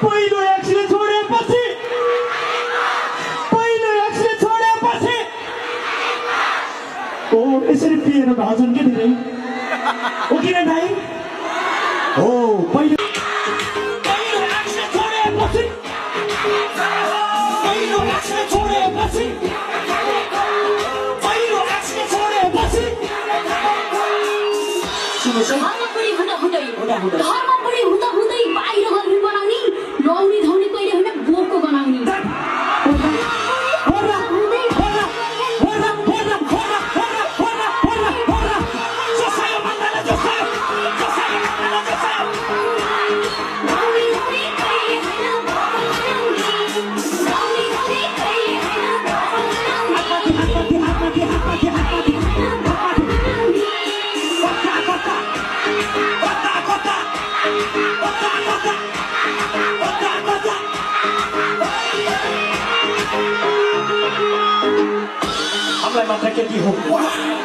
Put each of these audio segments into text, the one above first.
पहिलो एक्सिडेन्ट छोडेपछि ओ यसरी पिएर भाजन के धेरै ओ किन दाइ हो पहिलो एक्सिडेन्ट छोडेपछि घरमा बुढी हुँदा हुँदै बाहिर गर्मी बनाउने नुहाउने धुवाउने कहिले होइन बोको बनाउने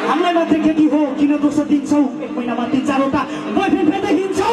हामीलाई मात्र केटी हो किन दोष दिन्छौ एक महिनामा 3-4 वटा बोयफ्रेन्ड फेर्दै हिँड्छौ